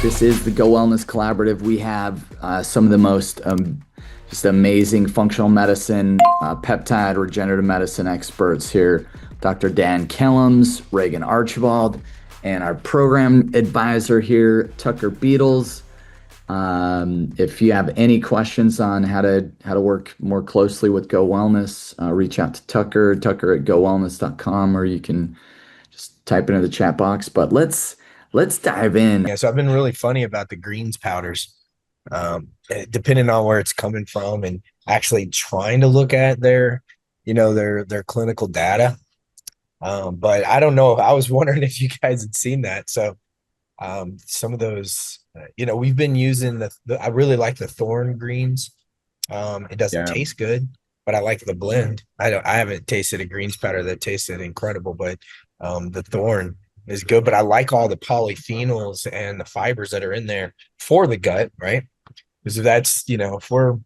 This is the Go Wellness Collaborative. We have some of the most just amazing functional medicine, peptide, regenerative medicine experts here. Dr. Dan Kellums, Reagan Archibald, and our program advisor here, Tucker Beatles. If you have any questions on how to work more closely with Go Wellness, reach out to Tucker at gowellness.com, or you can just type into the chat box. But let's dive in. Yeah, so I've been really funny about the greens powders, depending on where it's coming from, and actually trying to look at their clinical data. But I don't know. I was wondering if you guys had seen that. So some of those, we've been using I really like the thorn greens. It doesn't taste good, but I like the blend. I haven't tasted a greens powder that tasted incredible, but the thorn is good. But I like all the polyphenols and the fibers that are in there for the gut, right? Because that's, if we're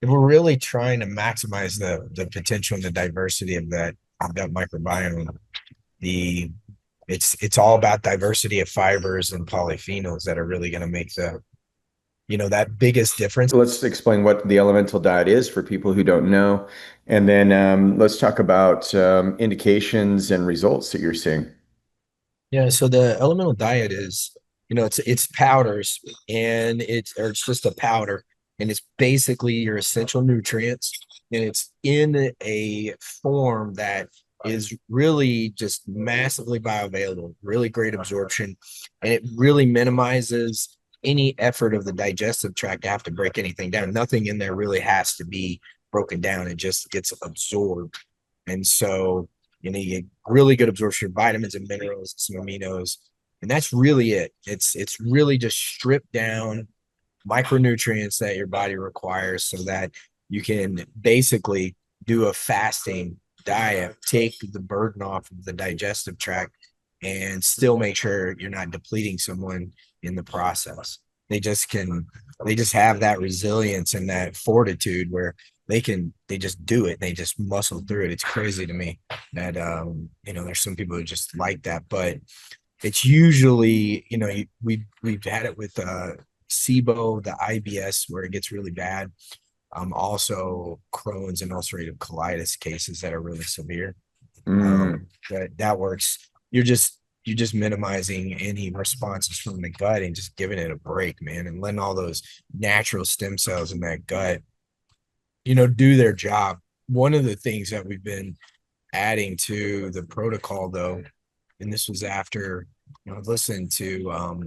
really trying to maximize the potential and the diversity of that gut microbiome, it's all about diversity of fibers and polyphenols that are really going to make that biggest difference. Let's explain what the elemental diet is for people who don't know. And then let's talk about indications and results that you're seeing. Yeah, so the elemental diet is, it's powders, and it's just a powder, and it's basically your essential nutrients, and it's in a form that is really just massively bioavailable, really great absorption, and it really minimizes any effort of the digestive tract to have to break anything down. Nothing in there really has to be broken down. It just gets absorbed. And so, you get really good absorption of vitamins and minerals, some aminos, and that's really it. It's really just stripped down micronutrients that your body requires so that you can basically do a fasting diet, take the burden off of the digestive tract, and still make sure you're not depleting someone in the process. They just have that resilience and that fortitude where they just do it. They just muscle through it. It's crazy to me that, there's some people who just like that, but it's usually, we've had it with SIBO, the IBS, where it gets really bad. Also Crohn's and ulcerative colitis cases that are really severe. That works. You're just minimizing any responses from the gut and just giving it a break, man, and letting all those natural stem cells in that gut, do their job. One of the things that we've been adding to the protocol, though, and this was after, listening to,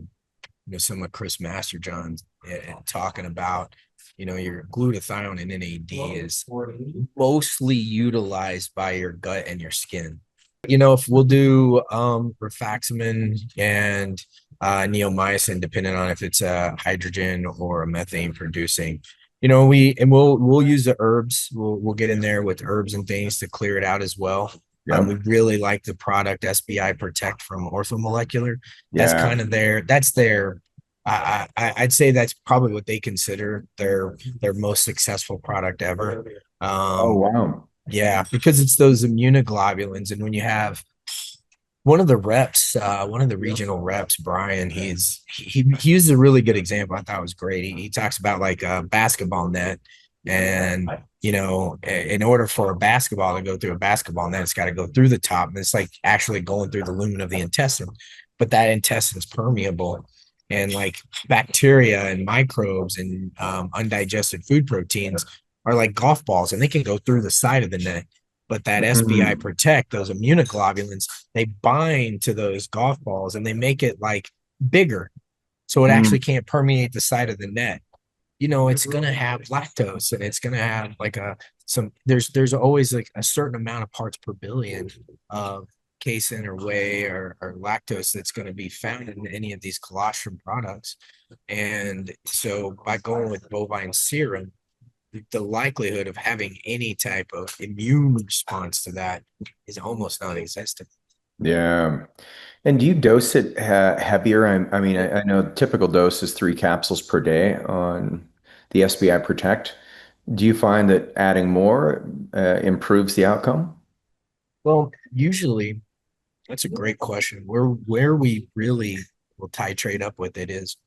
some of Chris Masterjohn's talking about, your glutathione in NAD is mostly utilized by your gut and your skin. If we'll do rifaximin and neomycin, depending on if it's a hydrogen or a methane producing, we'll use the herbs. We'll get in there with herbs and things to clear it out as well. We really like the product SBI Protect from Orthomolecular. That's kind of their I'd say that's probably what they consider their most successful product ever. Oh, wow. Yeah, because it's those immunoglobulins. And when you have one of the reps, one of the regional reps, Brian, he used a really good example. I thought it was great. He talks about like a basketball net. And, in order for a basketball to go through a basketball net, it's got to go through the top. And it's like actually going through the lumen of the intestine. But that intestine's permeable. And like bacteria and microbes and undigested food proteins are like golf balls, and they can go through the side of the net. But that SBI Protect, those immunoglobulins, they bind to those golf balls and they make it like bigger. So it actually can't permeate the side of the net. It's going to have lactose, and it's going to have like there's always like a certain amount of parts per billion of casein or whey or lactose that's going to be found in any of these colostrum products. And so by going with bovine serum, the likelihood of having any type of immune response to that is almost non-existent. Yeah. And do you dose it heavier? I mean, I know the typical dose is 3 capsules per day on the SBI Protect. Do you find that adding more improves the outcome? Well, usually that's a great question. Where we really will titrate up with it is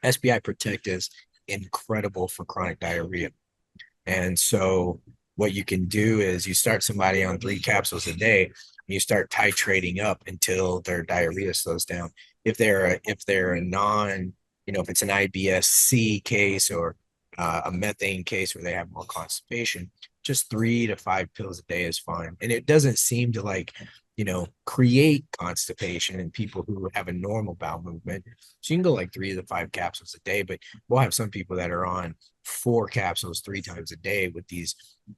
SBI Protect is incredible for chronic diarrhea. And so what you can do is you start somebody on 3 capsules a day, and you start titrating up until their diarrhea slows down. If they're a non, if it's an IBS-C case or a methane case where they have more constipation, just 3 to 5 pills a day is fine. And it doesn't seem to create constipation in people who have a normal bowel movement. So you can go like 3 to 5 capsules a day, but we'll have some people that are on 4 capsules 3 times a day with these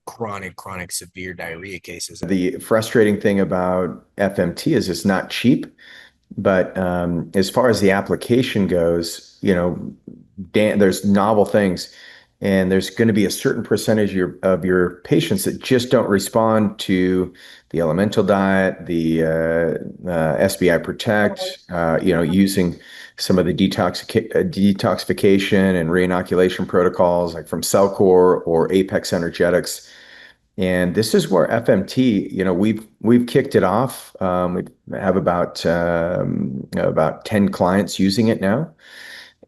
chronic severe diarrhea cases. The frustrating thing about FMT is it's not cheap, but as far as the application goes, there's novel things, and there's going to be a certain percentage of your patients that just don't respond to the elemental diet, the SBI Protect, using some of the detoxification and reinoculation protocols like from Cellcore or Apex Energetics. And this is where FMT, we've kicked it off. We have about 10 clients using it now.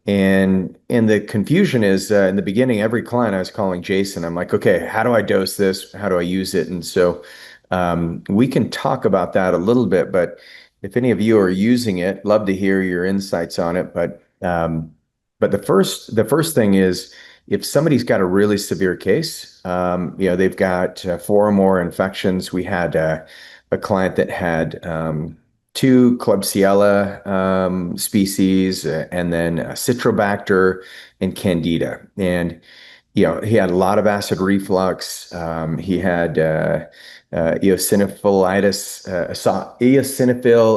And the confusion is in the beginning, every client I was calling Jason, I'm like, okay, how do I dose this? How do I use it? And so we can talk about that a little bit, but if any of you are using it, love to hear your insights on it. But the first thing is if somebody's got a really severe case, they've got 4 or more infections. We had a client that had 2 Klebsiella species, and then Citrobacter and Candida. And he had a lot of acid reflux. He had eosinophil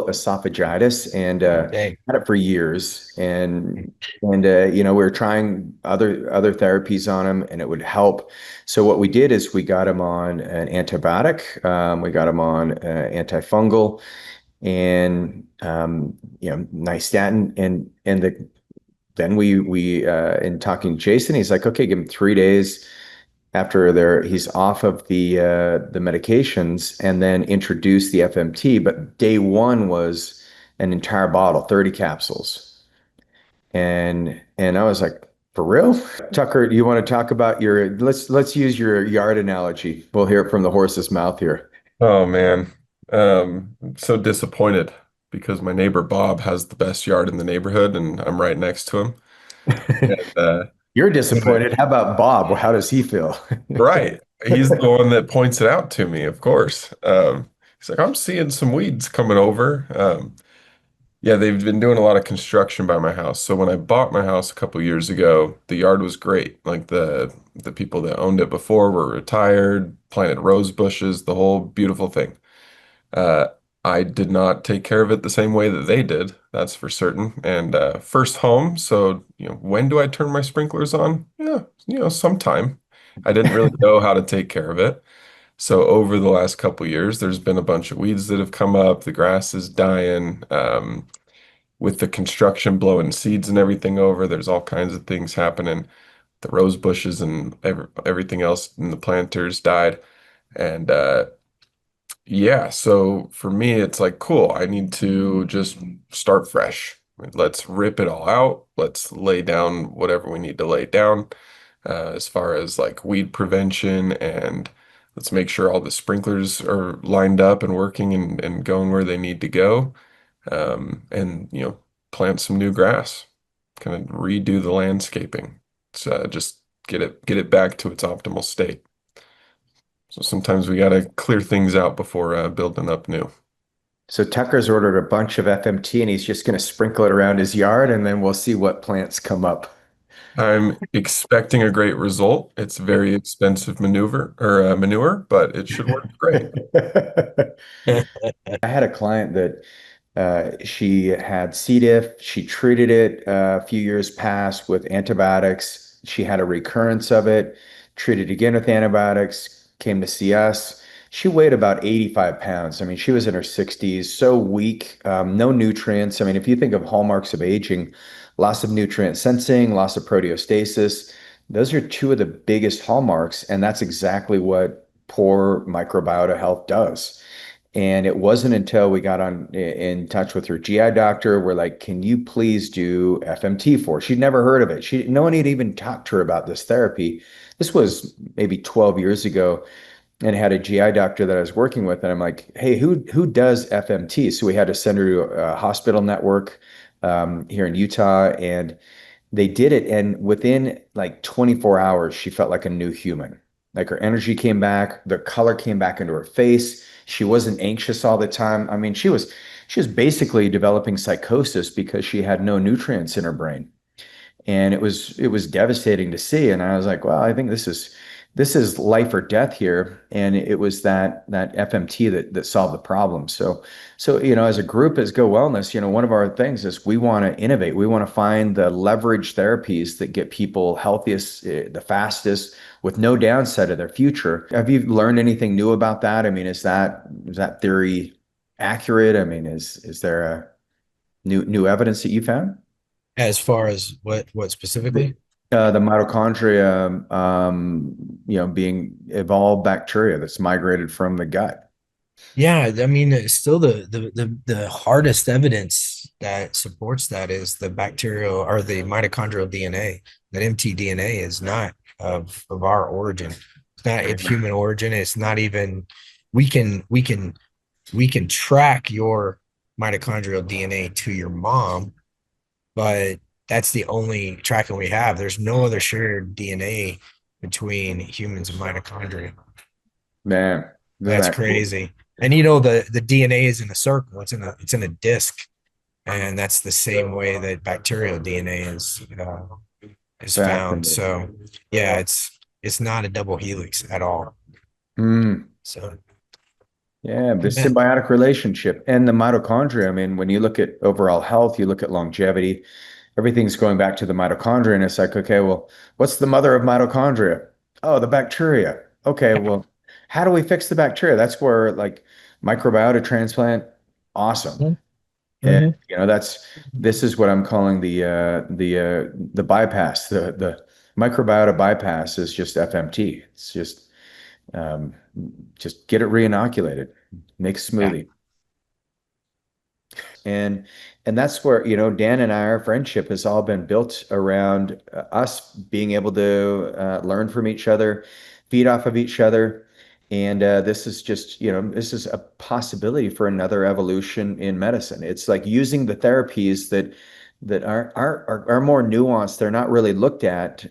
esophagitis, and had it for years. And we were trying other therapies on him, and it would help. So what we did is we got him on an antibiotic. We got him on antifungal, and nystatin, then we in talking to Jason, he's like, okay, give him 3 days after he's off of the medications, and then introduce the FMT. But day one was an entire bottle, 30 capsules. And I was like, for real? Tucker, do you want to talk about let's use your yard analogy. We'll hear it from the horse's mouth here. Oh man. So disappointed because my neighbor Bob has the best yard in the neighborhood and I'm right next to him. And, You're disappointed. How about Bob? How does he feel? right. He's the one that points it out to me, of course. He's like, I'm seeing some weeds coming over. Yeah, they've been doing a lot of construction by my house. So when I bought my house a couple years ago, the yard was great. Like the people that owned it before were retired, planted rose bushes, the whole beautiful thing. Uh, I did not take care of it the same way that they did, that's for certain. And first home, so when do I turn my sprinklers on? Yeah, sometime. I didn't really know how to take care of it. So over the last couple years, there's been a bunch of weeds that have come up. The grass is dying. With the construction blowing seeds and everything over, there's all kinds of things happening. The rose bushes and everything else in the planters died. And yeah, so for me, it's like, cool, I need to just start fresh. Let's rip it all out. Let's lay down whatever we need to lay down as far as like weed prevention, and let's make sure all the sprinklers are lined up and working and going where they need to go. And plant some new grass, kind of redo the landscaping. Just get it back to its optimal state. So sometimes we got to clear things out before building up new. So Tucker's ordered a bunch of FMT, and he's just going to sprinkle it around his yard, and then we'll see what plants come up. I'm expecting a great result. It's very expensive manure, but it should work great. I had a client that she had C. diff. She treated it a few years past with antibiotics. She had a recurrence of it, treated again with antibiotics, came to see us. She weighed about 85 pounds. I mean, she was in her 60s, so weak, no nutrients. I mean, if you think of hallmarks of aging, loss of nutrient sensing, loss of proteostasis, those are 2 of the biggest hallmarks. And that's exactly what poor microbiota health does. And it wasn't until we got in touch with her GI doctor, we're like, can you please do FMT for her? She'd never heard of it. No one had even talked to her about this therapy. This was maybe 12 years ago, and had a GI doctor that I was working with. And I'm like, hey, who does FMT? So we had to send her to a hospital network here in Utah, and they did it. And within like 24 hours, she felt like a new human. Like her energy came back, the color came back into her face. She wasn't anxious all the time. I mean, she was basically developing psychosis because she had no nutrients in her brain. And it was devastating to see. And I was like, well, I think this is life or death here. And it was that FMT that solved the problem. So as a group, as Go Wellness, one of our things is we want to innovate. We want to find the leverage therapies that get people healthiest, the fastest, with no downside of their future. Have you learned anything new about that? I mean, is that theory accurate? I mean, is there a new evidence that you found? As far as what specifically? The mitochondria, being evolved bacteria that's migrated from the gut. Yeah, I mean, it's still the hardest evidence that supports that is the bacterial or the mitochondrial DNA. That mtDNA is not of our origin. It's not of human origin. It's not even. We can track your mitochondrial DNA to your mom, but that's the only tracking we have. There's no other shared DNA between humans and mitochondria. Man, isn't That's that cool? crazy. And the DNA is in a circle. It's in a disc, and that's the same way that bacterial DNA is found. Fascinating. So yeah, it's not a double helix at all. Mm. So Yeah, the yeah, symbiotic relationship and the mitochondria. I mean, when you look at overall health, you look at longevity, everything's going back to the mitochondria. And it's like, okay, well, what's the mother of mitochondria? Oh, the bacteria. Okay, well, how do we fix the bacteria? That's where like microbiota transplant, awesome. And Mhm. this is what I'm calling the bypass. The microbiota bypass is just FMT. It's um, just get it reinoculated, make a Yeah. smoothie. And that's where, Dan and I, our friendship has all been built around us being able to learn from each other, feed off of each other. And this is just, this is a possibility for another evolution in medicine. It's like using the therapies that are more nuanced. They're not really looked at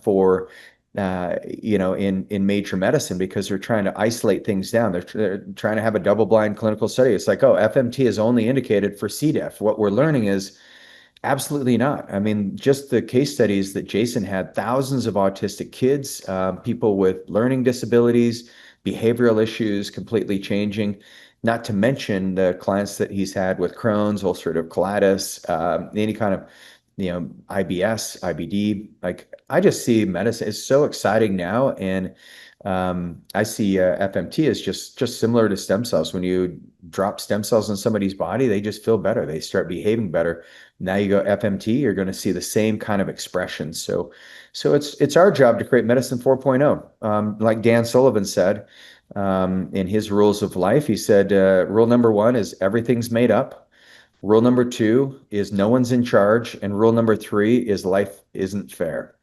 for in major medicine because they're trying to isolate things down. They're trying to have a double-blind clinical study. It's like, oh, FMT is only indicated for C. diff. What we're learning is absolutely not. I mean, just the case studies that Jason had, thousands of autistic kids, people with learning disabilities, behavioral issues completely changing, not to mention the clients that he's had with Crohn's, ulcerative colitis, any kind of IBS, IBD. Like I just see medicine is so exciting now, and I see FMT as just similar to stem cells. When you drop stem cells in somebody's body, they just feel better. They start behaving better. Now you go FMT, you're going to see the same kind of expression. So it's our job to create medicine 4.0. Like Dan Sullivan said in his rules of life, he said, rule number one is everything's made up. Rule number two is no one's in charge. And rule number three is life isn't fair.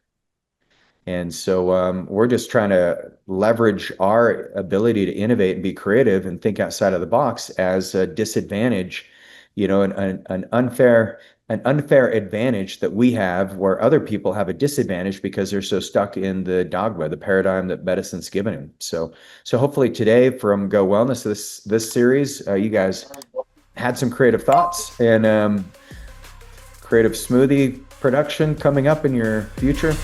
And so we're just trying to leverage our ability to innovate and be creative and think outside of the box as a disadvantage, an unfair advantage that we have where other people have a disadvantage because they're so stuck in the dogma, the paradigm that medicine's given them. So hopefully today from Go Wellness, this series, you guys had some creative thoughts and creative smoothie production coming up in your future.